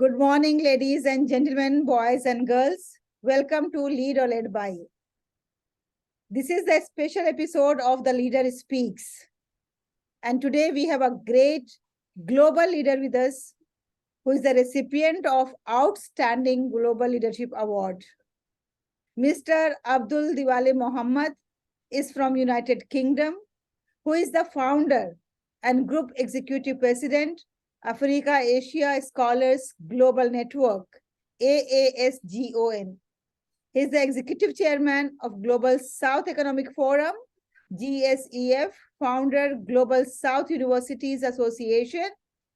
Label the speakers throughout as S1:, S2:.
S1: Good morning, ladies and gentlemen, boys and girls. Welcome to Lead or Led By. This is a special episode of The Leader Speaks. And today we have a great global leader with us who is the recipient of Outstanding Global Leadership Award. Mr. Abdul Diwali Mohammed is from United Kingdom, who is the founder and Group Executive President, Africa Asia Scholars Global Network, AASGON. He is the Executive Chairman of Global South Economic Forum, GSEF, founder Global South Universities Association,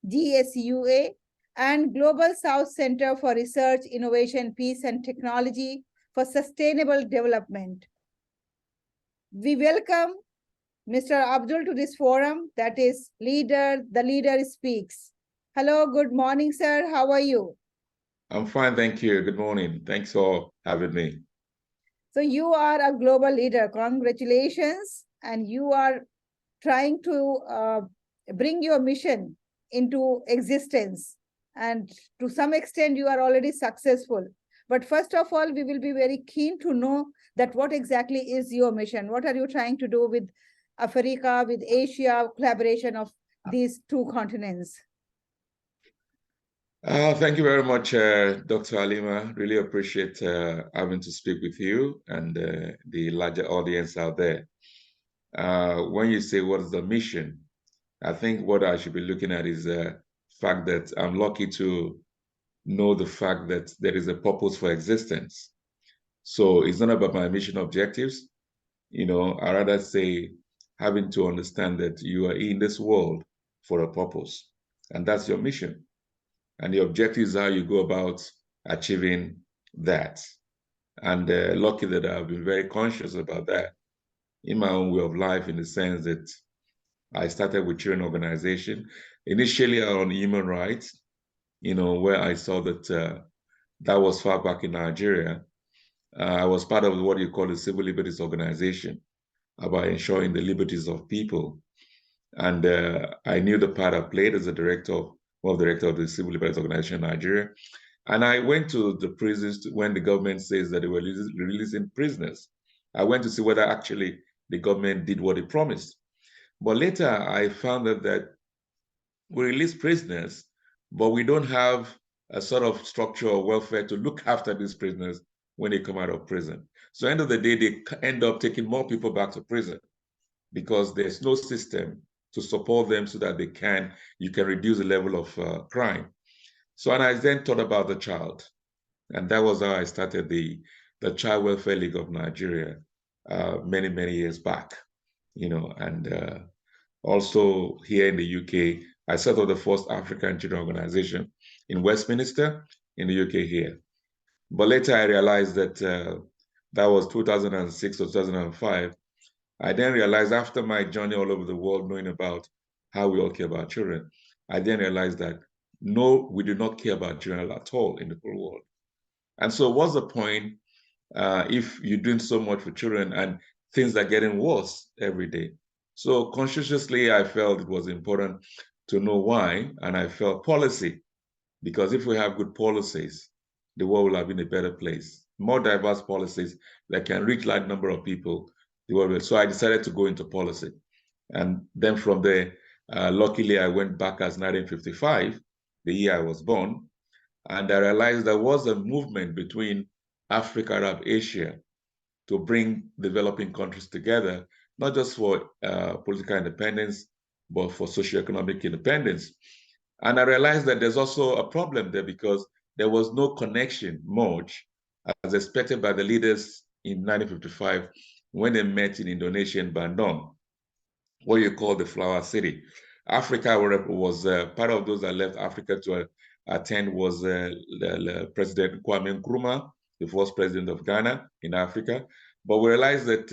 S1: GSUA, and Global South Center for Research, Innovation, Peace, and Technology for Sustainable Development. We welcome Mr. Abdul to this forum, that is The Leader Speaks. Hello, good morning, sir. How are you?
S2: I'm fine, thank you. Good morning. Thanks for having me.
S1: So you are a global leader. Congratulations. And you are trying to bring your mission into existence. And to some extent, you are already successful. But first of all, we will be very keen to know that what exactly is your mission? What are you trying to do with Africa, with Asia, collaboration of these two continents?
S2: Thank you very much, Dr. Haleema. Really appreciate having to speak with you and the larger audience out there. When you say what is the mission, I think what I should be looking at is the fact that I'm lucky to know the fact that there is a purpose for existence. So it's not about my mission objectives. I rather say having to understand that you are in this world for a purpose, and that's your mission. And the objective is how you go about achieving that. And lucky that I've been very conscious about that in my own way of life, in the sense that I started with children organization, initially on human rights, where I saw that that was far back in Nigeria. I was part of what you call the Civil Liberties Organization, about ensuring the liberties of people. And I knew the part I played as a director of the Civil Liberties Organization in Nigeria. And I went to the prisons when the government says that they were releasing prisoners. I went to see whether actually the government did what it promised. But later I found out that we release prisoners, but we don't have a sort of structure or welfare to look after these prisoners when they come out of prison. So end of the day, they end up taking more people back to prison because there's no system to support them so that you can reduce the level of crime. So, and I then thought about the child, and that was how I started the Child Welfare League of Nigeria many, many years back, and also here in the UK, I set up the first African children organization in Westminster in the UK here. But later I realized that that was 2006 or 2005. I then realized after my journey all over the world, knowing about how we all care about children, I then realized that no, we do not care about children at all in the whole world. And so what's the point if you're doing so much for children and things are getting worse every day? So consciously, I felt it was important to know why, and I felt policy, because if we have good policies, the world will have been a better place. More diverse policies that can reach a large number of people. So I decided to go into policy. And then from there, luckily, I went back as 1955, the year I was born. And I realized there was a movement between Africa, Arab, Asia to bring developing countries together, not just for political independence, but for socioeconomic independence. And I realized that there's also a problem there because there was no connection much as expected by the leaders in 1955 when they met in Indonesia in Bandung, what you call the Flower City. Africa was part of those that left Africa to attend was President Kwame Nkrumah, the first president of Ghana in Africa. But we realized that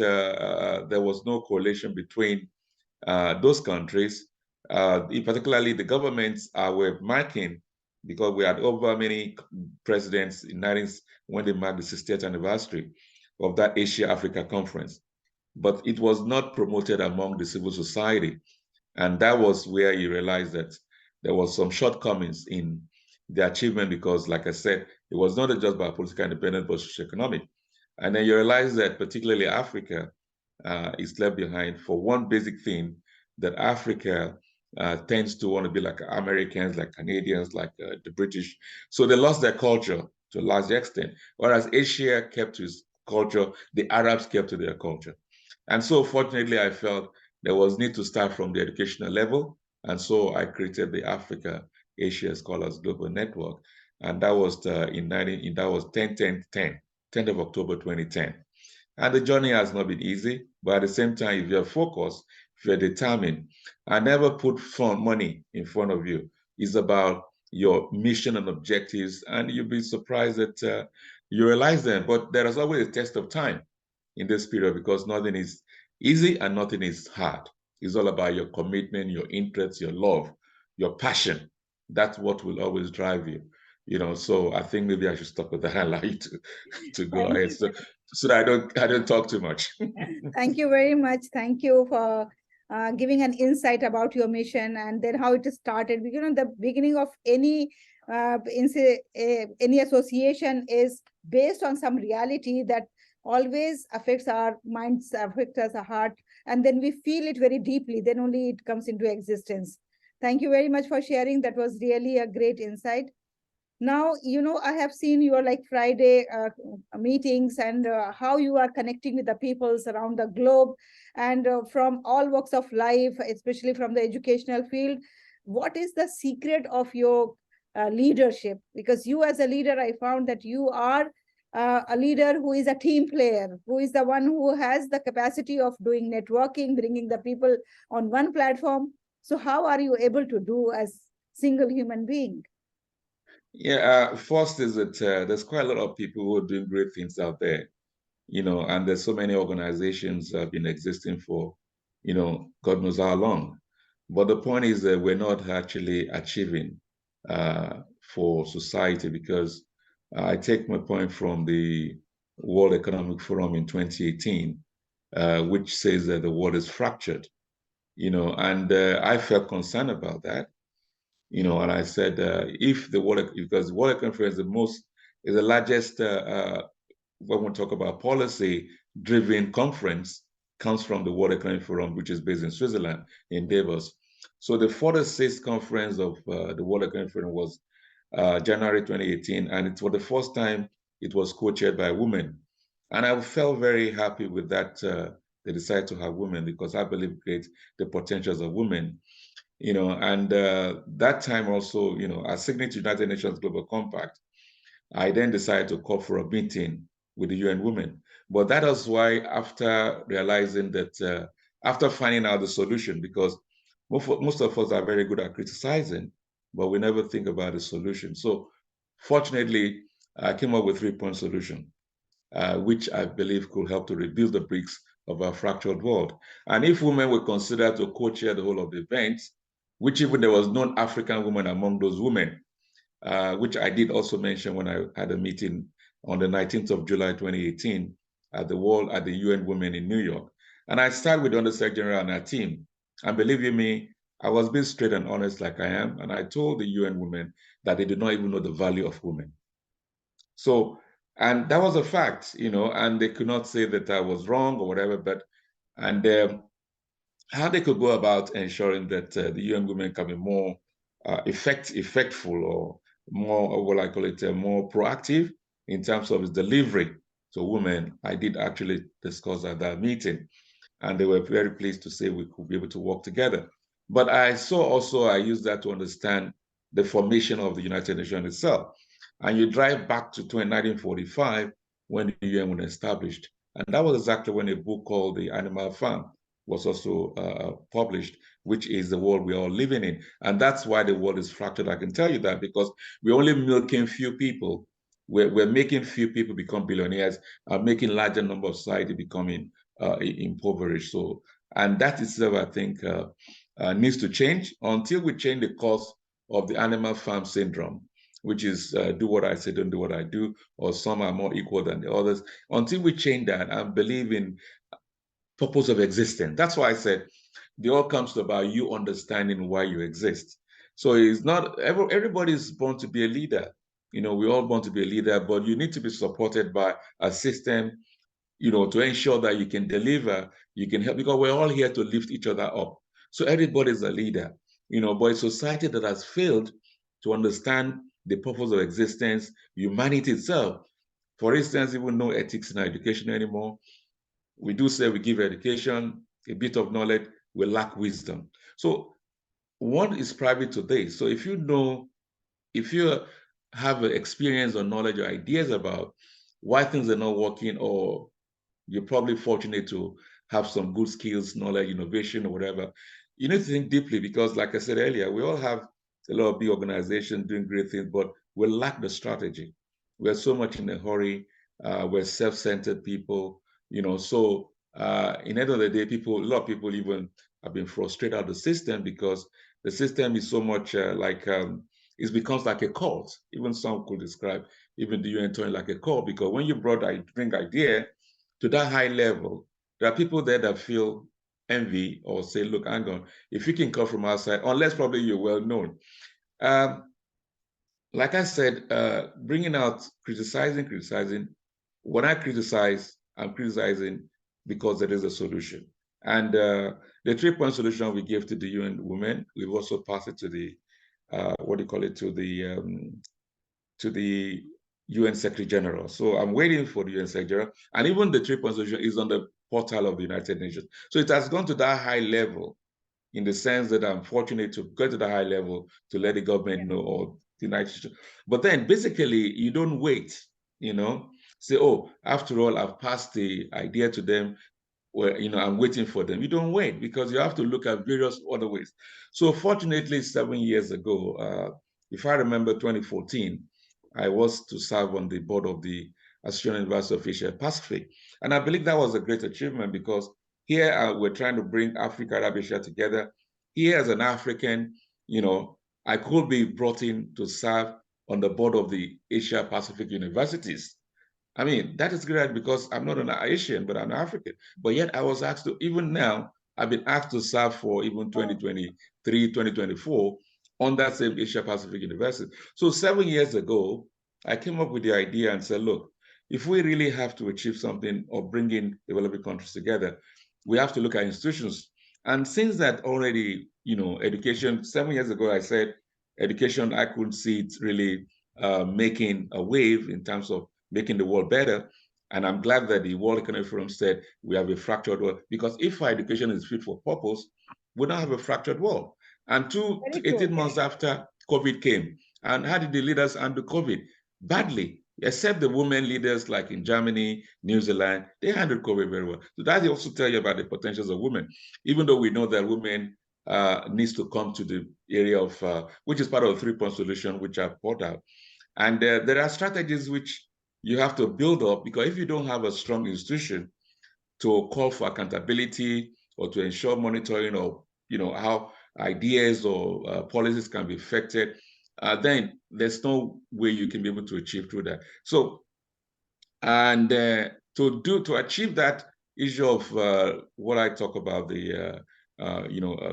S2: there was no correlation between those countries, particularly the governments were marking, because we had over many presidents in when they marked the 60th anniversary of that Asia-Africa conference. But it was not promoted among the civil society. And that was where you realized that there was some shortcomings in the achievement because, like I said, it was not just about political independence, but socio-economic. And then you realize that particularly Africa is left behind for one basic thing, that Africa tends to want to be like Americans, like Canadians, like the British. So they lost their culture to a large extent, whereas Asia kept to its culture, the Arabs kept to their culture. And so fortunately, I felt there was need to start from the educational level. And so I created the Africa Asia Scholars Global Network. And that was that was 10th of October 2010. And the journey has not been easy, but at the same time, if you're focused, if you're determined, I never put money in front of you. It's about your mission and objectives, and you'll be surprised that you realize them. But there is always a test of time in this period because nothing is easy and nothing is hard. It's all about your commitment, your interests, your love, your passion. That's what will always drive you. So I think maybe I should stop with that and allow you to go ahead. So that I don't talk too much.
S1: Thank you very much. Thank you for giving an insight about your mission and then how it started. The beginning of any association is based on some reality that always affects our minds, affects our heart, and then we feel it very deeply. Then only it comes into existence. Thank you very much for sharing. That was really a great insight. Now, I have seen your like Friday meetings and how you are connecting with the peoples around the globe and from all walks of life, especially from the educational field. What is the secret of your leadership? Because you as a leader, I found that you are a leader who is a team player, who is the one who has the capacity of doing networking, bringing the people on one platform. So how are you able to do as single human being?
S2: Yeah, first is that there's quite a lot of people who are doing great things out there, and there's so many organizations that have been existing for, God knows how long. But the point is that we're not actually achieving for society because I take my point from the World Economic Forum in 2018, which says that the world is fractured, and I felt concerned about that. And I said, if because the World Economic Forum is the largest, when we talk about policy-driven conference, comes from the World Economic Forum, which is based in Switzerland, in Davos. So the 46th conference of the World Economic Forum was January 2018, and it was the first time it was co-chaired by women. And I felt very happy with that. They decided to have women because I believe great the potentials of women. And that time also, as signature United Nations Global Compact, I then decided to call for a meeting with the UN Women. But that is why, after realizing that, after finding out the solution, because most of us are very good at criticizing, but we never think about the solution. So fortunately, I came up with 3-point solution, which I believe could help to rebuild the bricks of our fractured world. And if women were considered to co-chair the whole of the event, which even there was non-African women among those women, which I did also mention when I had a meeting on the 19th of July 2018 at the UN Women in New York. And I started with the Undersecretary General and our team. And believe you me, I was being straight and honest like I am. And I told the UN Women that they did not even know the value of women. So, and that was a fact, and they could not say that I was wrong or whatever, and how they could go about ensuring that the UN Women can be more effectful or more, what I call it, more proactive in terms of its delivery to women. I did actually discuss at that meeting, and they were very pleased to say we could be able to work together. But I used that to understand the formation of the United Nations itself. And you drive back to 1945 when the UN was established. And that was exactly when a book called The Animal Farm was also published, which is the world we're all living in. And that's why the world is fractured. I can tell you that because we're only milking few people. We're making few people become billionaires and making larger number of society becoming impoverished. So, and that itself, I think, needs to change until we change the course of the animal farm syndrome, which is do what I say, don't do what I do, or some are more equal than the others. Until we change that and believe in purpose of existence. That's why I said it all comes to about you understanding why you exist. So it's not, everybody is born to be a leader. We all born to be a leader, but you need to be supported by a system, to ensure that you can deliver, you can help, because we're all here to lift each other up. So everybody's a leader, but a society that has failed to understand the purpose of existence, humanity itself. For instance, even no ethics in our education anymore. We do say we give education, a bit of knowledge, we lack wisdom. So one is private today. So if you have experience or knowledge or ideas about why things are not working, or you're probably fortunate to have some good skills, knowledge, innovation, or whatever, you need to think deeply, because like I said earlier, we all have a lot of big organizations doing great things, but we lack the strategy. We're so much in a hurry. We're self-centered people, so in the end of the day, a lot of people even have been frustrated at the system, because the system is so much it becomes like a cult. Even some could describe even the UN turning like a cult, because when you bring idea to that high level, there are people there that feel envy or say, look, hang on, if you can come from outside, unless probably you're well known. Like I said, bringing out criticizing. When I criticize, I'm criticizing because there is a solution. And the 3-point solution we gave to the UN women, we've also passed it to the, to the UN Secretary General. So I'm waiting for the UN Secretary General. And even the 3-point solution is on the portal of the United Nations. So it has gone to that high level, in the sense that I'm fortunate to get to the high level to let the government know, or the United States. But then basically, you don't wait, say, oh, after all, I've passed the idea to them, where, I'm waiting for them. You don't wait, because you have to look at various other ways. So fortunately, 7 years ago, if I remember 2014, I was to serve on the board of the Australian University of Asia Pacific. And I believe that was a great achievement, because here we're trying to bring Africa, Arab Asia together. Here as an African, I could be brought in to serve on the board of the Asia Pacific universities. I mean, that is great, because I'm not an Asian, but I'm African. But yet I was asked to, even now, I've been asked to serve for even 2023, 2024 on that same Asia Pacific University. So 7 years ago, I came up with the idea and said, look, if we really have to achieve something or bring in developing countries together, we have to look at institutions. And since that already, education, 7 years ago, I said, education, I couldn't see it really making a wave in terms of making the world better. And I'm glad that the World Economic Forum said we have a fractured world, because if our education is fit for purpose, we don't have a fractured world. And 18 months after COVID came, and how did the leaders handle COVID? Badly, except the women leaders like in Germany, New Zealand, they handled COVID very well. So that also tell you about the potentials of women, even though we know that women needs to come to the area of, which is part of the 3-point solution, which I've brought out. And there are strategies which you have to build up, because if you don't have a strong institution to call for accountability or to ensure monitoring of, how ideas or policies can be affected, then there's no way you can be able to achieve through that. So, and to achieve that issue of what I talk about, the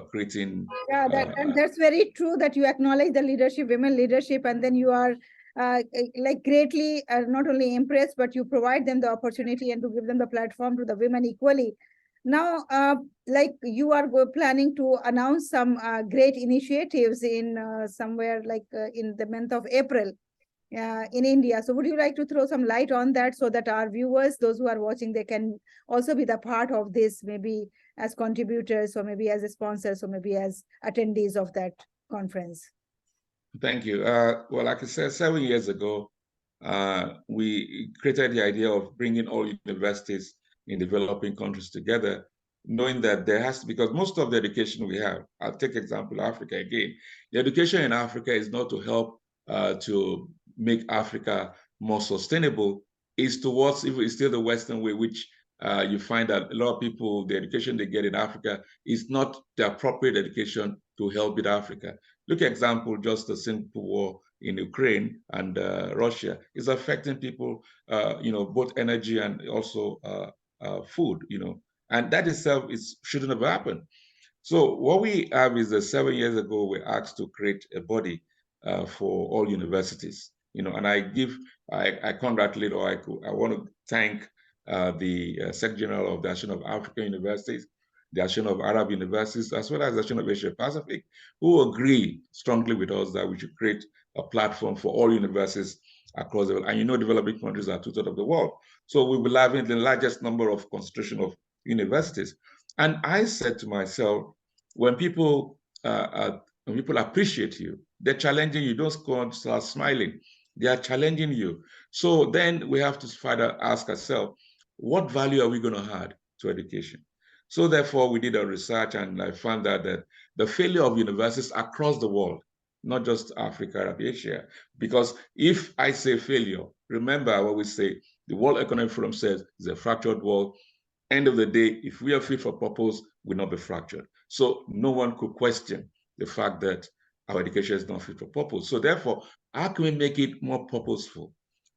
S2: creating.
S1: Yeah, and that's very true that you acknowledge the leadership, women leadership, and then you are like greatly not only impressed, but you provide them the opportunity and to give them the platform to the women equally. Now, like you are planning to announce some great initiatives in somewhere like in the month of April in India. So would you like to throw some light on that, so that our viewers, those who are watching, they can also be the part of this, maybe as contributors, or maybe as sponsors, or maybe as attendees of that conference?
S2: Thank you. Well, like I said, 7 years ago, we created the idea of bringing all universities in developing countries together, knowing that there has to, because most of the education we have, I'll take example Africa again. The education in Africa is not to help to make Africa more sustainable. It's towards, it's still the Western way, which you find that a lot of people, the education they get in Africa is not the appropriate education to help with Africa. Look, example, just the simple war in Ukraine and Russia is affecting people, both energy and also food, and that itself shouldn't have happened. So what we have is that 7 years ago, we asked to create a body for all universities, and I congratulate, or I want to thank the Secretary General of the Association of African Universities, the Association of Arab Universities, as well as the Association of Asia Pacific, who agree strongly with us that we should create a platform for all universities across the world. And developing countries are 2/3 of the world. So we will have the largest number of concentration of universities. And I said to myself, when people appreciate you, they're challenging you. Don't start smiling. They are challenging you. So then we have to further ask ourselves, what value are we going to add to education? So therefore, we did our research, and I found out that the failure of universities across the world, not just Africa or Asia, because if I say failure, remember what we say, the World Economic Forum says it's a fractured world. End of the day, if we are fit for purpose, we'll not be fractured. So no one could question the fact that our education is not fit for purpose. So therefore, how can we make it more purposeful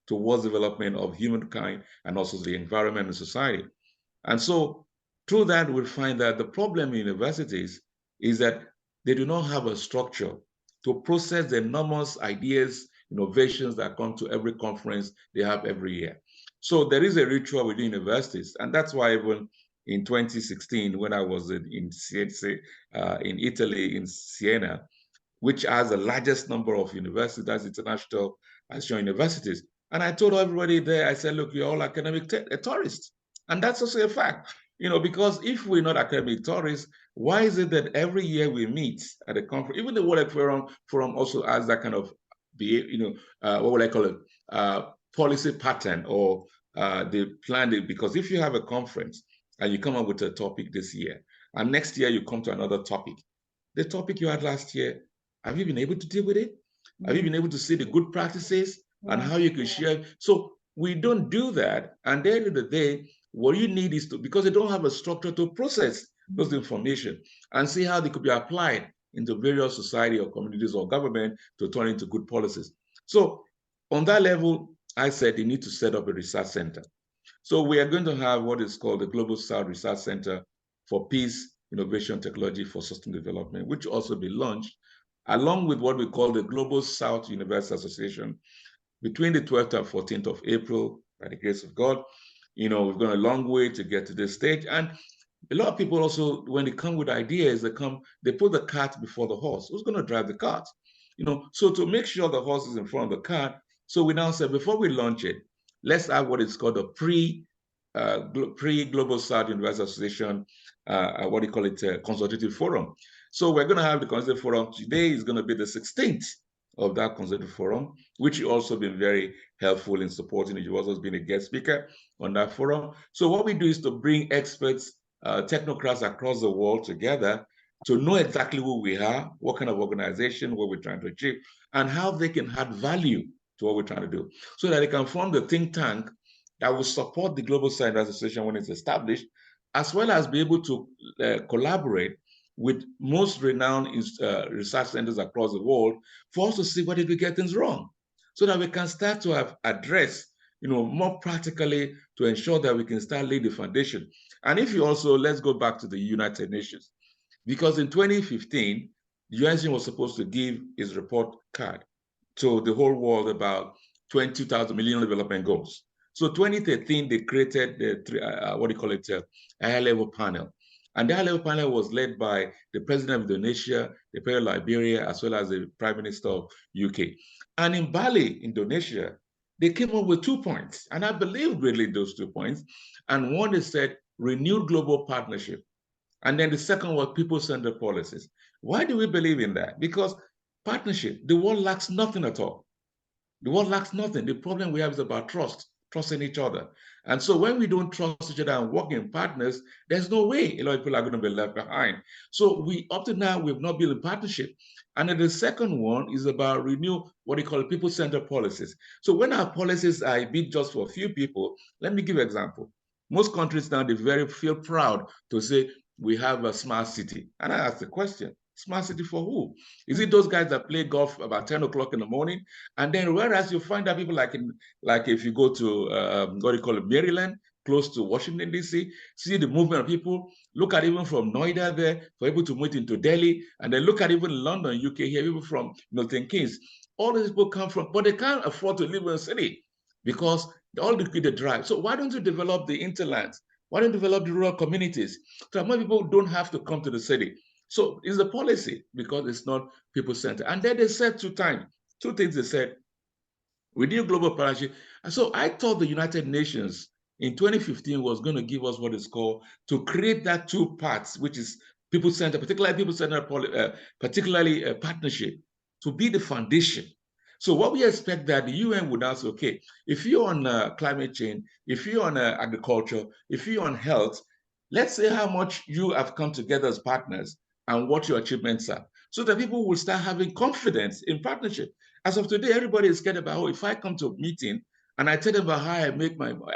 S2: towards development of humankind and also the environment and society? And so through that, we'll find that the problem in universities is that they do not have a structure to process the enormous ideas, innovations that come to every conference they have every year. So there is a ritual within universities, and that's why even in 2016, when I was in Italy, in Siena, which has the largest number of universities, that's international universities. And I told everybody there, I said, look, you're all academic tourists. And that's also a fact, because if we're not academic tourists, why is it that every year we meet at a conference, even the World Forum also has that kind of, what would I call it, policy pattern, or they plan it, because if you have a conference and you come up with a topic this year, and next year you come to another topic, the topic you had last year, have you been able to deal with it? Have you been able to see the good practices and how you can share? So we don't do that. And at the end of the day, what you need is to, because they don't have a structure to process those information and see how they could be applied into various society or communities or government to turn into good policies. So on that level, I said they need to set up a research center. So we are going to have what is called the Global South Research Center for Peace, Innovation, Technology for Sustainable Development, which will also be launched along with what we call the Global South University Association between the 12th and 14th of April, by the grace of God. We've gone a long way to get to this stage. And a lot of people also, when they come with ideas, they put the cart before the horse. Who's going to drive the cart? So to make sure the horse is in front of the cart, so we now said, before we launch it, let's have what is called a pre-Global South University Association, consultative forum. So we're going to have the consultative forum. Today is going to be the 16th of that consultative forum, which you also been very helpful in supporting. You've also been a guest speaker on that forum. So what we do is to bring experts, technocrats across the world together to know exactly who we are, what kind of organization, what we're trying to achieve, and how they can add value to what we're trying to do, so that they can form the think tank that will support the Global South Association when it's established, as well as be able to collaborate with most renowned research centers across the world for us to see where did we get things wrong, so that we can start to have addressed, more practically, to ensure that we can start laying the foundation. And if you also, let's go back to the United Nations, because in 2015, the UN was supposed to give its report card to the whole world about 20,000 Millennium Development Goals. So 2013, they created the a high-level panel. And the high-level panel was led by the President of Indonesia, the President of Liberia, as well as the Prime Minister of UK. And in Bali, Indonesia, they came up with 2 points. And I believe greatly those 2 points. And one is said, renewed global partnership. And then the second was people-centered policies. Why do we believe in that? Because partnership, the world lacks nothing at all. The world lacks nothing. The problem we have is about trusting each other. And so when we don't trust each other and work in partners, there's no way a lot of people are going to be left behind. So up to now, we've not built a partnership. And then the second one is about renew what they call people-centered policies. So when our policies are a bit just for a few people, let me give an example. Most countries now, they feel proud to say, we have a smart city. And I ask the question, smart city for who? Is it those guys that play golf about 10 o'clock in the morning? And then whereas you find that people like if you go to, Maryland, close to Washington, D.C., see the movement of people. Look at even from Noida there, for people to move into Delhi, and then look at even London, UK here, people from Milton Keynes. All these people come from, but they can't afford to live in a city because all the drive. So why don't you develop the interlands? Why don't you develop the rural communities so that more people don't have to come to the city? So it's a policy because it's not people-centered. And then they said two things they said. We need a global partnership. And so I thought the United Nations in 2015 was going to give us what is called to create that two parts, which is people-centered, particularly people-centered, particularly a partnership, to be the foundation. So what we expect that the UN would ask, okay, if you're on climate change, if you're on agriculture, if you're on health, let's say how much you have come together as partners and what your achievements are, so that people will start having confidence in partnership. As of today, everybody is scared about, oh, if I come to a meeting and I tell them about how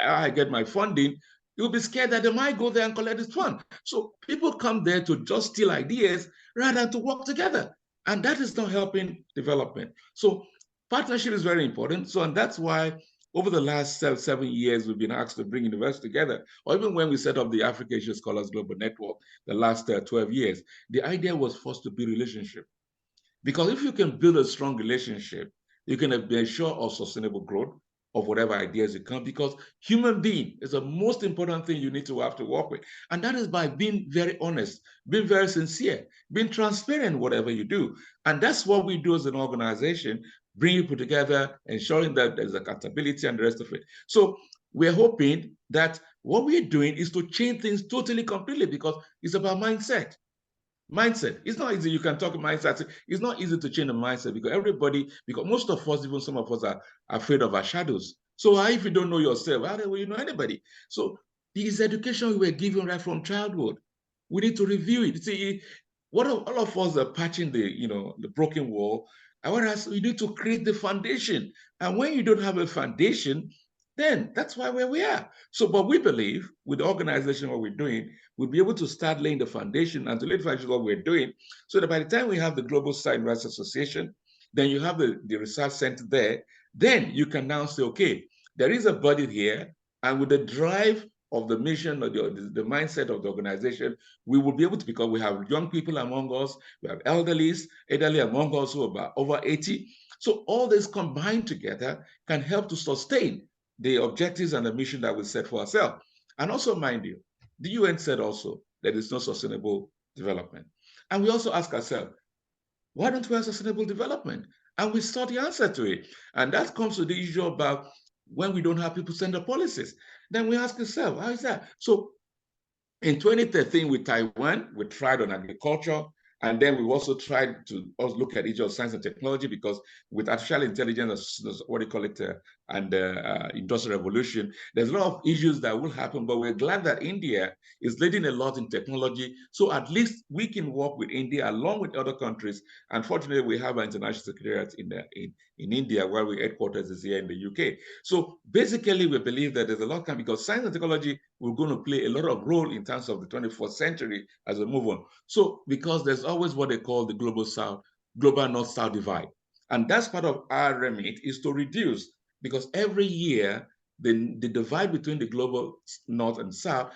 S2: I get my funding, you'll be scared that they might go there and collect this fund. So people come there to just steal ideas rather than to work together. And that is not helping development. So partnership is very important. So, and that's why over the last 7 years, we've been asked to bring universities together, or even when we set up the Africa Asia Scholars Global Network the last 12 years, the idea was for us to build relationship. Because if you can build a strong relationship, you can be sure of sustainable growth of whatever ideas you come, because human being is the most important thing you need to have to work with. And that is by being very honest, being very sincere, being transparent, whatever you do. And that's what we do as an organization, bring people together, ensuring that there's accountability and the rest of it. So we're hoping that what we're doing is to change things totally, completely, because it's about mindset. Mindset. It's not easy. You can talk mindset. It's not easy to change the mindset because most of us, even some of us, are afraid of our shadows. So how if you don't know yourself, how will you know anybody? So this education we were given right from childhood. We need to review it. See, all of us are patching the broken wall. Whereas we need to create the foundation. And when you don't have a foundation, then that's where we are. So, but we believe with the organization, what we're doing, we'll be able to start laying the foundation and to lay the foundation what we're doing, so that by the time we have the Global Science Rights Association, then you have the research center there, then you can now say, okay, there is a body here, and with the drive of the mission or the mindset of the organization, we will be able to, because we have young people among us, we have elderly among us who are about over 80. So all this combined together can help to sustain the objectives and the mission that we set for ourselves. And also, mind you, the UN said also that it's not sustainable development. And we also ask ourselves, why don't we have sustainable development? And we sought the answer to it. And that comes to the issue about when we don't have people-centered policies. Then we ask ourselves, how is that? So in 2013 with Taiwan, we tried on agriculture. And then we also tried to also look at issues of science and technology, because with artificial intelligence, what do you call it, and industrial revolution, there's a lot of issues that will happen, but we're glad that India is leading a lot in technology. So at least we can work with India along with other countries. Unfortunately, we have an international secretariat in India, where our headquarters is here in the UK. So basically, we believe that there's a lot coming, because science and technology will going to play a lot of role in terms of the 21st century as we move on. So because there's always what they call the global north-south divide. And that's part of our remit, is to reduce, because every year, the divide between the global north and south,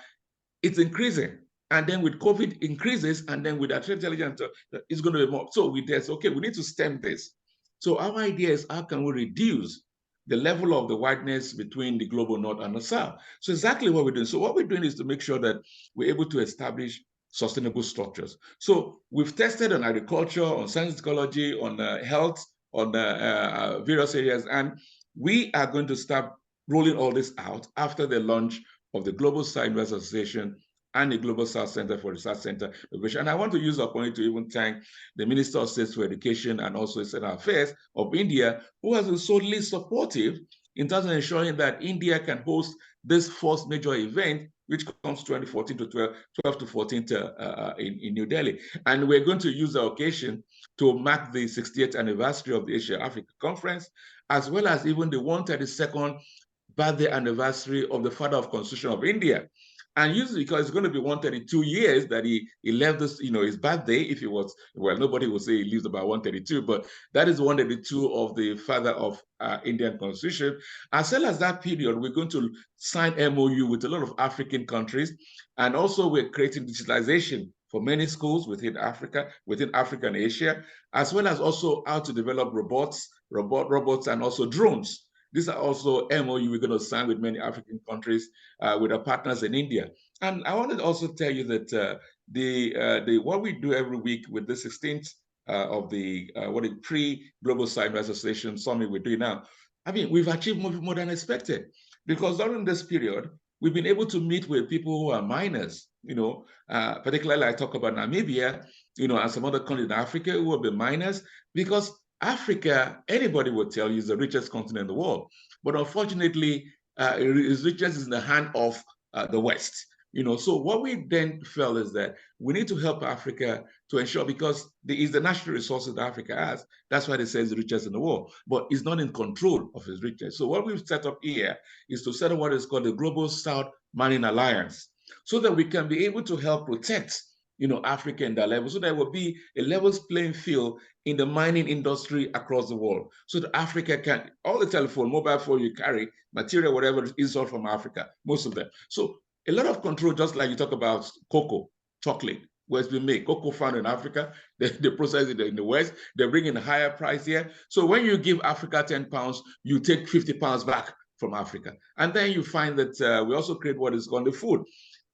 S2: it's increasing. And then with COVID increases, and then with artificial intelligence, it's going to be more. So we say, okay, we need to stem this. So our idea is, how can we reduce the level of the wideness between the global north and the south? So exactly what we're doing. So what we're doing is to make sure that we're able to establish sustainable structures. So we've tested on agriculture, on science ecology, on health, on various areas, and we are going to start rolling all this out after the launch of the Global Science Association and the Global South Center for Research Center. And I want to use the opportunity to even thank the Minister of State for Education and also External Affairs of India, who has been solely supportive in terms of ensuring that India can host this first major event, which comes 2014 to 12 to 14 in New Delhi. And we're going to use the occasion to mark the 60th anniversary of the Asia-Africa Conference, as well as even the 132nd birthday anniversary of the father of Constitution of India. And usually because it's going to be 132 years that he left this, his birthday, if it was, well, nobody will say he lived about 132, but that is 132 of the father of Indian constitution. As well as that period, we're going to sign MOU with a lot of African countries. And also we're creating digitalization for many schools within Africa and Asia, as well as also how to develop robots and also drones. These are also MOU we're going to sign with many African countries, with our partners in India. And I wanted to also tell you that what we do every week with the 16th of the pre-Global Cyber Association Summit we're doing now, I mean, we've achieved more than expected, because during this period, we've been able to meet with people who are minors, particularly I talk about Namibia, and some other countries in Africa who have been minors, because Africa, anybody would tell you, is the richest continent in the world. But unfortunately, its richness is in the hand of the West. So what we then felt is that we need to help Africa to ensure, because it's the natural resources that Africa has. That's why they say it's the richest in the world, but it's not in control of its richness. So what we've set up here is to set up what is called the Global South Mining Alliance, so that we can be able to help protect Africa in that level, so there will be a level playing field in the mining industry across the world, so that Africa can, all the telephone, mobile phone you carry, material, whatever, is all from Africa, most of them. So a lot of control, just like you talk about cocoa, chocolate, where it's been made, cocoa found in Africa, they process it in the West, they bring in a higher price here. So when you give Africa 10 pounds, you take 50 pounds back from Africa. And then you find that we also create what is called the food.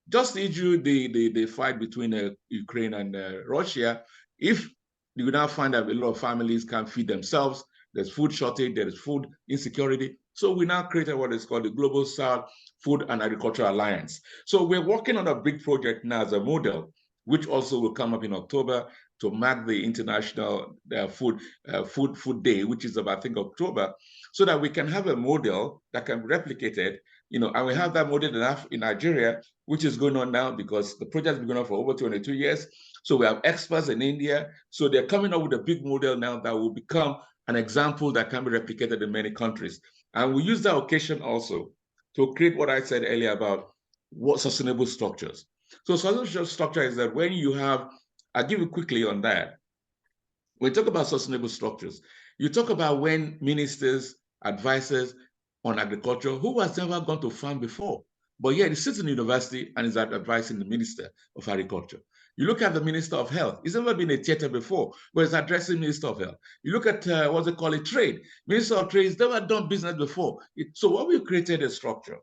S2: Just the fight between Ukraine and Russia, if you now find that a lot of families can't feed themselves, there's food shortage, there is food insecurity. So we now created what is called the Global South Food and Agriculture Alliance. So we're working on a big project now as a model, which also will come up in October to mark the International Food Day, which is about, I think, October, so that we can have a model that can be replicated, and we have that model in Nigeria, which is going on now, because the project has been going on for over 22 years. So we have experts in India. So they're coming up with a big model now that will become an example that can be replicated in many countries. And we use that occasion also to create what I said earlier about what sustainable structures. So sustainable structure is that when you have, I'll give you quickly on that. When you talk about sustainable structures, you talk about when ministers, advisors on agriculture, who has never gone to farm before, but yet he sits in university and is advising the Minister of Agriculture. You look at the Minister of Health. He's never been a theater before, but he's addressing Minister of Health. You look at what they call it, trade. Minister of Trade has never done business before. So what we've created a structure,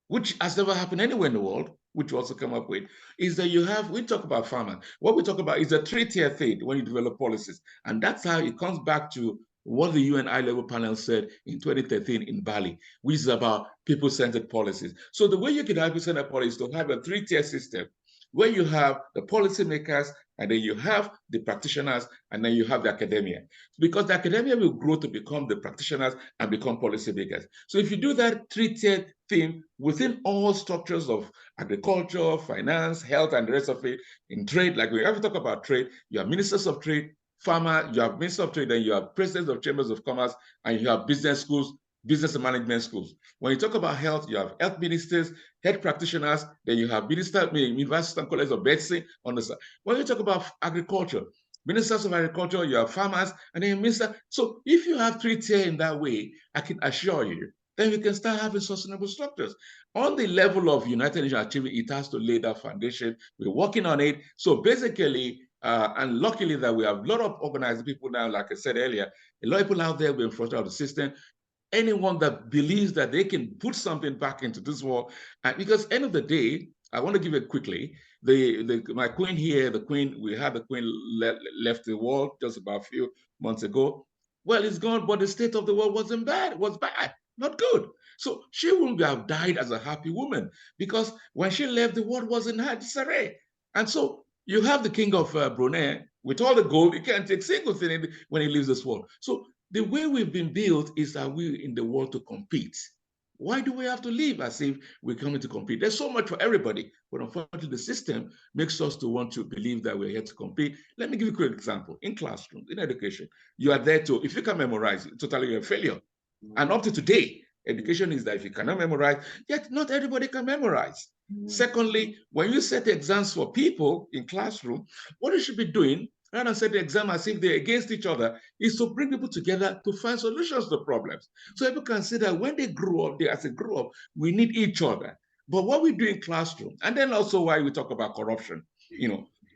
S2: which has never happened anywhere in the world, which we also come up with, is that we talk about farmers. What we talk about is a three-tier thing when you develop policies. And that's how it comes back to what the UN high-level panel said in 2013 in Bali, which is about people-centered policies. So the way you can have people-centered policies is to have a three-tier system where you have the policymakers, and then you have the practitioners, and then you have the academia. Because the academia will grow to become the practitioners and become policymakers. So if you do that three-tier thing within all structures of agriculture, finance, health, and the rest of it, in trade, like we ever talk about trade, you have ministers of trade, farmer, you have minister of trade, then you have presidents of chambers of commerce, and you have business schools, business and management schools. When you talk about health, you have health ministers, health practitioners, then you have university and college of medicine on the side. When you talk about agriculture, ministers of agriculture, you have farmers, and then minister. So if you have three tiers in that way, I can assure you, then we can start having sustainable structures. On the level of United Nations achievement, it has to lay that foundation. We're working on it. So basically, and luckily that we have a lot of organized people now, like I said earlier, a lot of people out there in front of the system. Anyone that believes that they can put something back into this world, because end of the day, I want to give it quickly. My queen here, we had the queen left the world just about a few months ago. Well, it's gone, but the state of the world wasn't bad. It was bad, not good. So she wouldn't have died as a happy woman, because when she left, the world was in her disarray. And so you have the king of Brunei with all the gold. He can't take a single thing when he leaves this world. So the way we've been built is that we're in the world to compete. Why do we have to live as if we're coming to compete? There's so much for everybody, but unfortunately, the system makes us to want to believe that we're here to compete. Let me give you a quick example. In classrooms, in education, you are there to, if you can memorize, totally a failure. And up to today, education is that if you cannot memorize, yet not everybody can memorize. Secondly, when you set exams for people in classroom, what you should be doing, rather than set the exam as if they're against each other, is to bring people together to find solutions to problems. So people can see that when they grow up, as they grow up, we need each other. But what we do in classroom, and then also why we talk about corruption,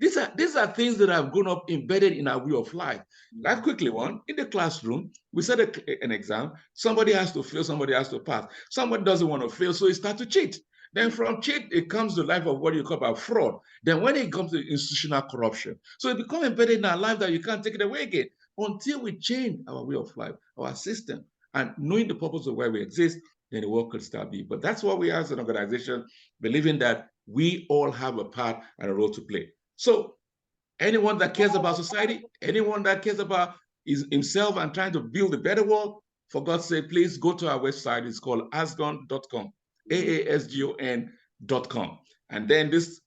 S2: these are things that have grown up embedded in our way of life. Like quickly one, in the classroom, we set an exam, somebody has to fail, somebody has to pass. Somebody doesn't want to fail, so he starts to cheat. Then from cheat, it comes to life of what you call about fraud. Then when it comes to institutional corruption, so it becomes embedded in our life that you can't take it away again until we change our way of life, our system, and knowing the purpose of why we exist, then the world could start be. But that's what we as an organization, believing that we all have a part and a role to play. So anyone that cares about society, anyone that cares about himself and trying to build a better world, for God's sake, please go to our website. It's called AASGON.com. AASGON.com. And then this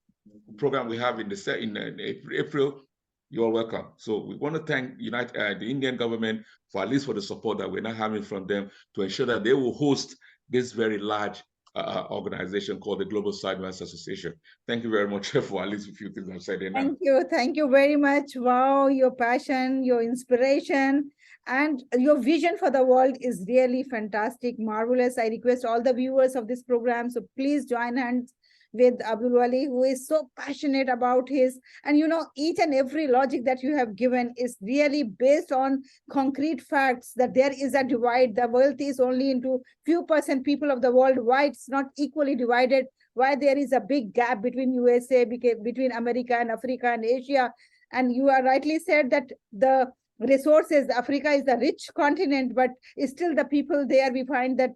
S2: program we have in April, you're welcome. So we want to thank the Indian government for at least for the support that we're now having from them to ensure that they will host this very large organization called the Global Sidelines Association. Thank you very much for at least a few things I've said there now.
S1: Thank you very much. Wow, your passion, your inspiration, and your vision for the world is really fantastic, marvelous. I request all the viewers of this program, so please join hands with Wale, who is so passionate about his, and each and every logic that you have given is really based on concrete facts, that there is a divide. The wealth is only into few percent people of the world. Why it's not equally divided? Why there is a big gap between USA, between America and Africa and Asia? And you are rightly said that the resources, Africa is the rich continent, but still the people there, we find that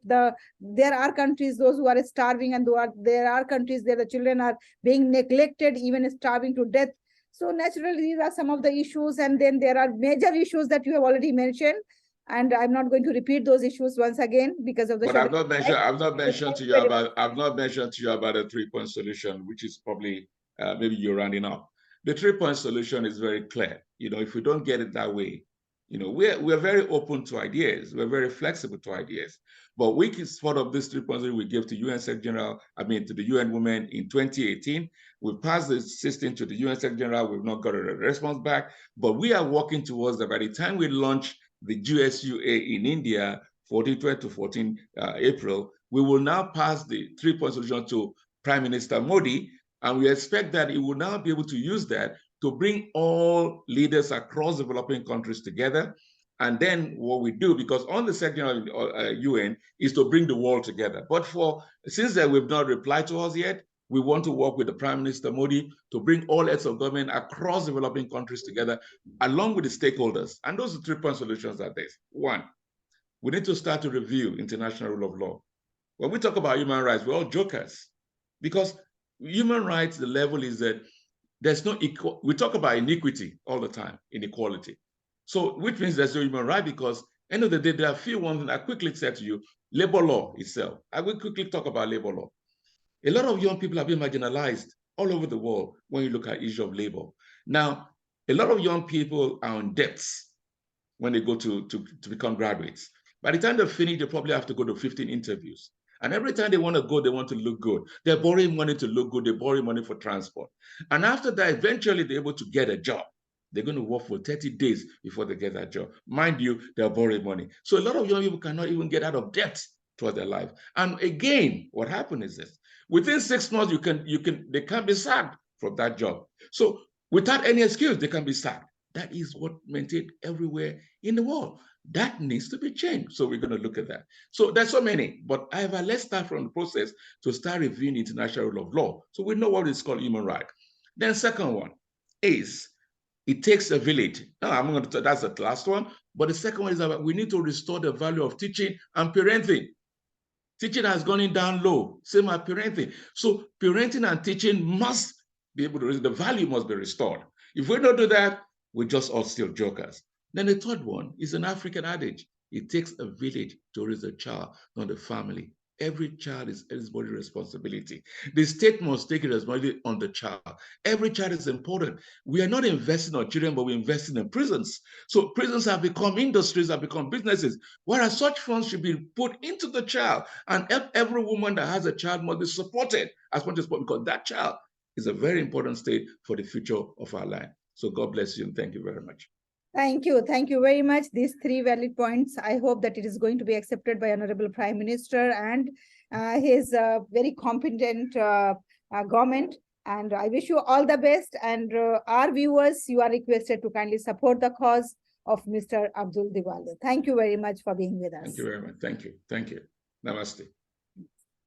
S1: there are countries, those who are starving, and there are countries where the children are being neglected, even starving to death. So naturally, these are some of the issues. And then there are major issues that you have already mentioned. And I'm not going to repeat those issues once again because of the.
S2: But I've not mentioned to you about a 3-point solution, which is probably maybe you're rounding up. The 3-point solution is very clear. If we don't get it that way, we're very open to ideas. We're very flexible to ideas. But we can sort of this 3 points we gave to UN Secretary General, to the UN Women in 2018. We passed the system to the UN Secretary General. We've not got a response back, but we are working towards that. By the time we launch the GSUA in India, 14 to 14 April, we will now pass the 3-point solution to Prime Minister Modi, and we expect that he will now be able to use that to bring all leaders across developing countries together. And then what we do, because on the Secretary of UN is to bring the world together. But since we've not replied to us yet, we want to work with the Prime Minister Modi to bring all heads of government across developing countries together, along with the stakeholders. And those 3-point solutions are this. 1, we need to start to review international rule of law. When we talk about human rights, we're all jokers, because human rights, the level is that there's no we talk about inequity all the time, inequality. So, which means there's no human right, because end of the day, there are a few ones that I quickly said to you. Labor law itself. I will quickly talk about labor law. A lot of young people have been marginalized all over the world when you look at issue of labor. Now, a lot of young people are on debts when they go to become graduates. By the time they finish, they probably have to go to 15 interviews. And every time they want to go, they want to look good. They're borrowing money to look good. They borrow money for transport. And after that, eventually they're able to get a job. They're going to work for 30 days before they get that job. Mind you, they're borrowing money. So a lot of young people cannot even get out of debt throughout their life. And again, what happened is this. Within 6 months, they can be sacked from that job. So without any excuse, they can be sacked. That is what maintained everywhere in the world. That needs to be changed. So we're going to look at that. So there's so many, but however, let's start from the process to start reviewing international rule of law. So we know what is called human right. Then second one is it takes a village. Now I'm going to, that's the last one. But the second one is that we need to restore the value of teaching and parenting. Teaching has gone down low, same as parenting. So parenting and teaching must be able to, the value must be restored. If we don't do that, we're just all still jokers. Then the third one is an African adage. It takes a village to raise a child, not a family. every child is everybody's responsibility. The state must take responsibility on the child. Every child is important. We are not investing on children, but we're investing in prisons. So prisons have become industries, have become businesses, whereas such funds should be put into the child. And every woman that has a child must be supported as much as possible, because that child is a very important state for the future of our land. So God bless you and thank you very much.
S1: Thank you. Thank you very much. These three valid points, I hope that it is going to be accepted by Honorable Prime Minister and his very competent government. And I wish you all the best. And our viewers, you are requested to kindly support the cause of Mr. Abdul Diwali. Thank you very much for being with us.
S2: Thank you very much. Thank you. Thank you. Namaste.